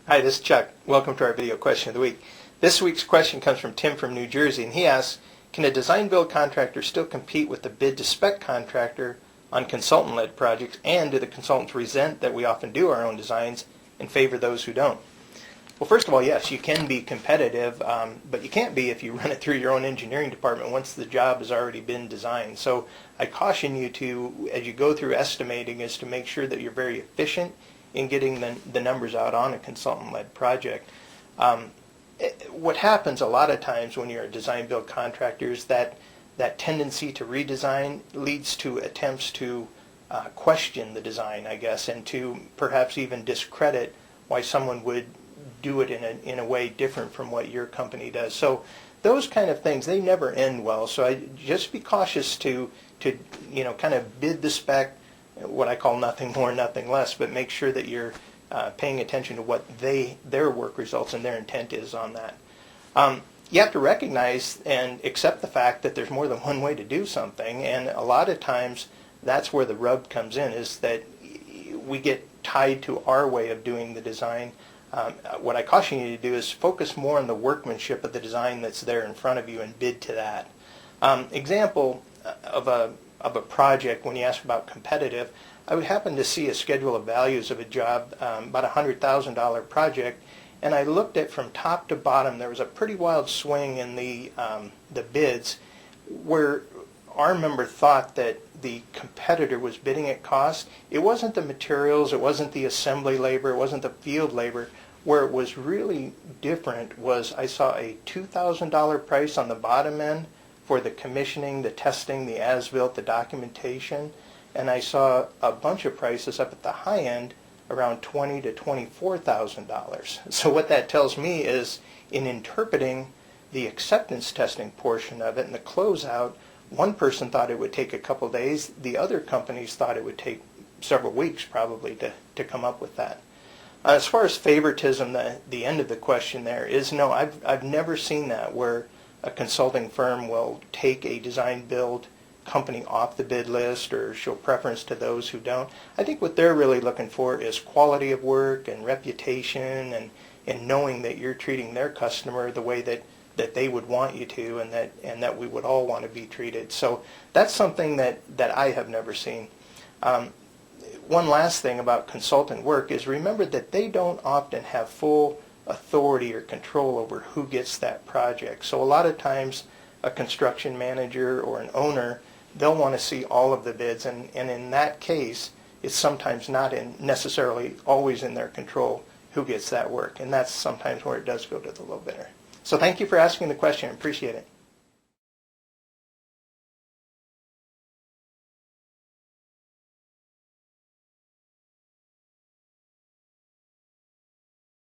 Hi, this is Chuck. Welcome to our video question of the week. This week's question comes from Tim from New Jersey, and he asks, can a design-build contractor still compete with the bid-to-spec contractor on consultant-led projects, and do the consultants resent that we often do our own designs and favor those who don't? Well, first of all, yes, you can be competitive, but you can't be if you run it through your own engineering department once the job has already been designed. So I caution you to, as you go through estimating, is to make sure that you're very efficient in getting the numbers out on a consultant-led project. What happens a lot of times when you're a design-build contractor is that tendency to redesign leads to attempts to question the design, I guess, and to perhaps even discredit why someone would do it in a way different from what your company does. So those kind of things, they never end well. So I just be cautious to kind of bid the spec, what I call nothing more, nothing less, but make sure that you're paying attention to what their work results and their intent is on that. You have to recognize and accept the fact that there's more than one way to do something, and a lot of times that's where the rub comes in, is that we get tied to our way of doing the design. What I caution you to do is focus more on the workmanship of the design that's there in front of you and bid to that. Example of a project, when you ask about competitive, I would happen to see a schedule of values of a job, about a $100,000 project, and I looked at from top to bottom. There was a pretty wild swing in the bids, where our member thought that the competitor was bidding at cost. It wasn't the materials, it wasn't the assembly labor, it wasn't the field labor. Where it was really different was I saw a $2,000 price on the bottom end for the commissioning, the testing, the as-built, the documentation, and I saw a bunch of prices up at the high end around $20,000 to $24,000. So what that tells me is, in interpreting the acceptance testing portion of it and the closeout, one person thought it would take a couple days, the other companies thought it would take several weeks probably to come up with that. As far as favoritism, the end of the question there is, no, I've never seen that, where a consulting firm will take a design-build company off the bid list or show preference to those who don't. I think what they're really looking for is quality of work and reputation, and knowing that you're treating their customer the way that they would want you to, and that we would all want to be treated. So that's something that I have never seen. One last thing about consultant work is, remember that they don't often have full authority or control over who gets that project. So a lot of times a construction manager or an owner, they'll want to see all of the bids, and in that case it's sometimes not necessarily always in their control who gets that work, and that's sometimes where it does go to the low bidder. So thank you for asking the question. I appreciate it.